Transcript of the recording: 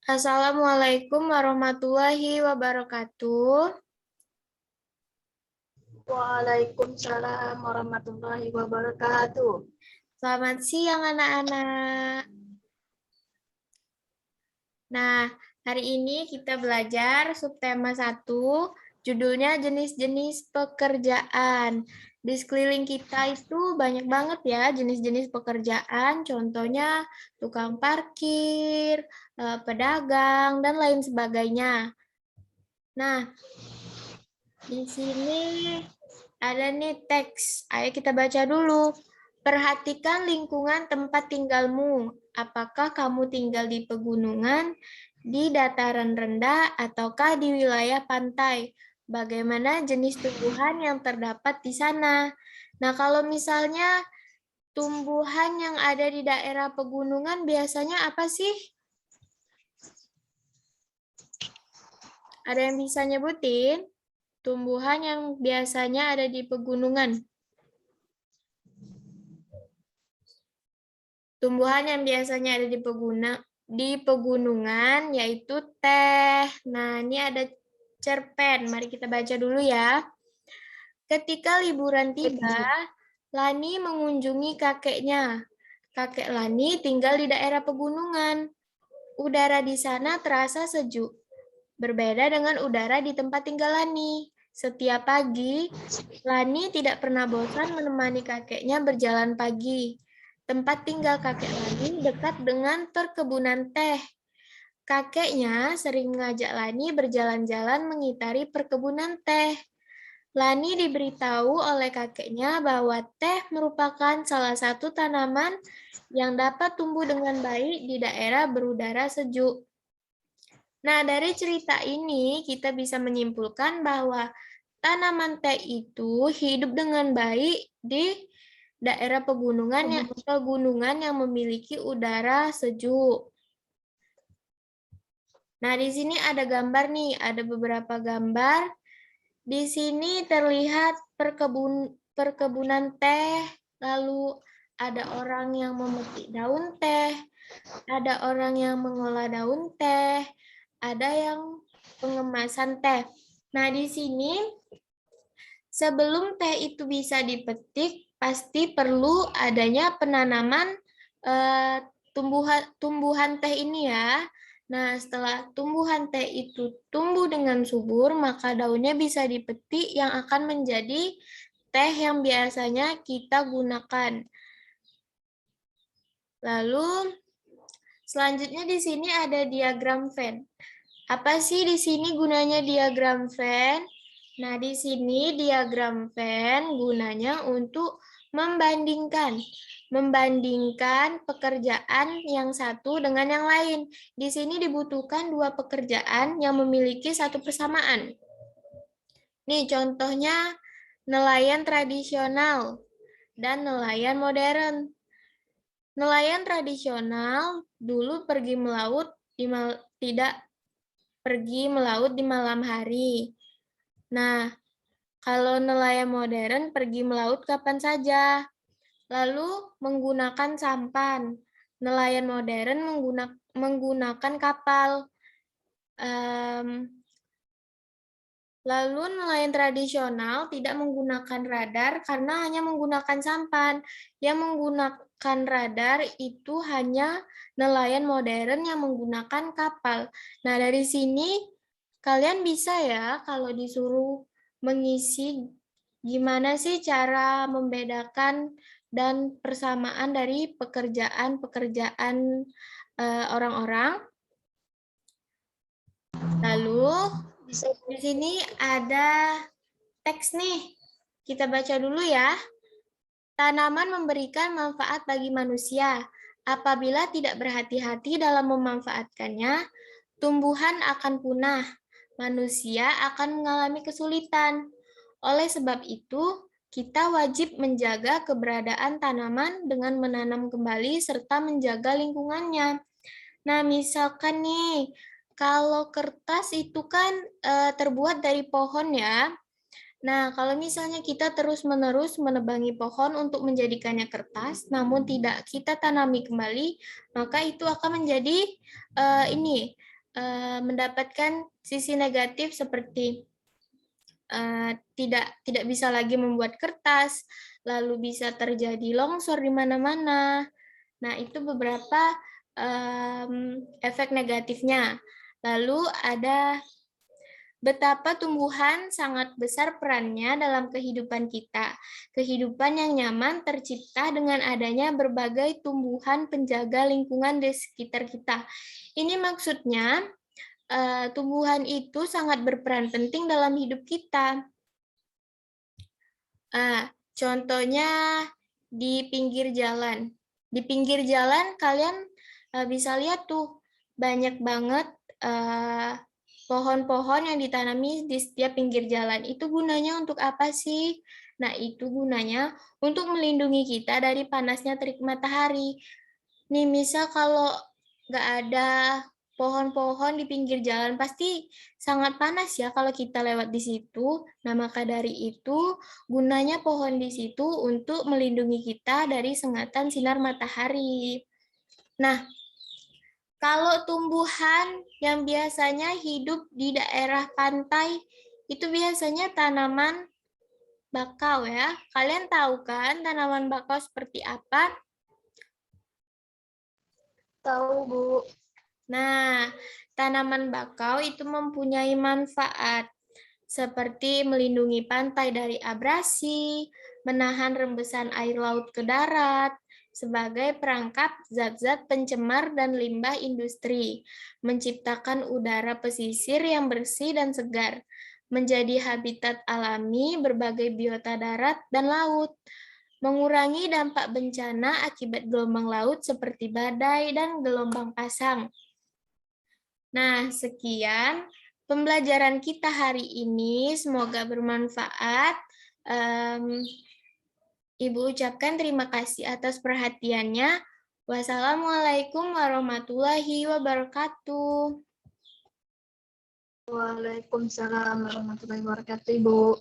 Assalamualaikum warahmatullahi wabarakatuh. Waalaikumsalam warahmatullahi wabarakatuh. Selamat siang anak-anak. Nah, hari ini kita belajar subtema 1, judulnya jenis-jenis pekerjaan. Di sekeliling kita itu banyak banget ya jenis-jenis pekerjaan, contohnya tukang parkir, pedagang, dan lain sebagainya. Nah, di sini ada nih teks. Ayo kita baca dulu. Perhatikan lingkungan tempat tinggalmu. Apakah kamu tinggal di pegunungan, di dataran rendah, ataukah di wilayah pantai? Bagaimana jenis tumbuhan yang terdapat di sana? Nah, kalau misalnya tumbuhan yang ada di daerah pegunungan biasanya apa sih? Ada yang bisa nyebutin? Tumbuhan yang biasanya ada di pegunungan. Tumbuhan yang biasanya ada di pegunungan yaitu teh. Nah, ini ada cerpen. Mari kita baca dulu ya. Ketika liburan tiba, Lani mengunjungi kakeknya. Kakek Lani tinggal di daerah pegunungan. Udara di sana terasa sejuk. Berbeda dengan udara di tempat tinggal Lani. Setiap pagi, Lani tidak pernah bosan menemani kakeknya berjalan pagi. Tempat tinggal kakek Lani dekat dengan perkebunan teh. Kakeknya sering mengajak Lani berjalan-jalan mengitari perkebunan teh. Lani diberitahu oleh kakeknya bahwa teh merupakan salah satu tanaman yang dapat tumbuh dengan baik di daerah berudara sejuk. Nah, dari cerita ini kita bisa menyimpulkan bahwa tanaman teh itu hidup dengan baik di daerah pegunungan yang memiliki udara sejuk. Nah, di sini ada gambar nih, ada beberapa gambar. Di sini terlihat perkebunan teh, lalu ada orang yang memetik daun teh, ada orang yang mengolah daun teh, ada yang pengemasan teh. Nah, di sini sebelum teh itu bisa dipetik, pasti perlu adanya penanaman tumbuhan teh ini ya. Nah, setelah tumbuhan teh itu tumbuh dengan subur, maka daunnya bisa dipetik yang akan menjadi teh yang biasanya kita gunakan. Lalu, selanjutnya di sini ada diagram Venn. Apa sih di sini gunanya diagram Venn? Nah, di sini diagram Venn gunanya untuk membandingkan pekerjaan yang satu dengan yang lain. Di sini dibutuhkan dua pekerjaan yang memiliki satu persamaan. Nih, contohnya nelayan tradisional dan nelayan modern. Nelayan tradisional dulu pergi melaut tidak pergi melaut di malam hari. Nah, kalau nelayan modern pergi melaut kapan saja. Lalu menggunakan sampan. Nelayan modern menggunakan kapal. Lalu nelayan tradisional tidak menggunakan radar karena hanya menggunakan sampan. Yang menggunakan radar itu hanya nelayan modern yang menggunakan kapal. Nah, dari sini kalian bisa ya kalau disuruh mengisi gimana sih cara membedakan dan persamaan dari pekerjaan-pekerjaan orang-orang. Lalu di sini ada teks nih. Kita baca dulu ya. Tanaman memberikan manfaat bagi manusia. Apabila tidak berhati-hati dalam memanfaatkannya, tumbuhan akan punah. Manusia akan mengalami kesulitan. Oleh sebab itu, kita wajib menjaga keberadaan tanaman dengan menanam kembali serta menjaga lingkungannya. Nah, misalkan nih, kalau kertas itu kan terbuat dari pohon ya. Nah, kalau misalnya kita terus-menerus menebangi pohon untuk menjadikannya kertas, namun tidak kita tanami kembali, maka itu akan menjadi mendapatkan sisi negatif seperti tidak bisa lagi membuat kertas, lalu bisa terjadi longsor di mana-mana. Nah, itu beberapa efek negatifnya. Lalu ada betapa tumbuhan sangat besar perannya dalam kehidupan kita. Kehidupan yang nyaman tercipta dengan adanya berbagai tumbuhan penjaga lingkungan di sekitar kita. Ini maksudnya tumbuhan itu sangat berperan penting dalam hidup kita. Contohnya di pinggir jalan. Di pinggir jalan kalian bisa lihat tuh banyak banget pohon-pohon yang ditanami di setiap pinggir jalan. Itu gunanya untuk apa sih? Nah, itu gunanya untuk melindungi kita dari panasnya terik matahari. Nih, misal kalau nggak ada pohon-pohon di pinggir jalan, pasti sangat panas ya kalau kita lewat di situ. Nah, maka dari itu, gunanya pohon di situ untuk melindungi kita dari sengatan sinar matahari. Nah, kalau tumbuhan yang biasanya hidup di daerah pantai, itu biasanya tanaman bakau ya. Kalian tahu kan tanaman bakau seperti apa? Tahu, Bu. Nah, tanaman bakau itu mempunyai manfaat seperti melindungi pantai dari abrasi, menahan rembesan air laut ke darat, sebagai perangkap zat-zat pencemar dan limbah industri, menciptakan udara pesisir yang bersih dan segar, menjadi habitat alami berbagai biota darat dan laut, mengurangi dampak bencana akibat gelombang laut seperti badai dan gelombang pasang. Nah, sekian pembelajaran kita hari ini. Semoga bermanfaat. Ibu ucapkan terima kasih atas perhatiannya. Wassalamualaikum warahmatullahi wabarakatuh. Waalaikumsalam warahmatullahi wabarakatuh, Ibu.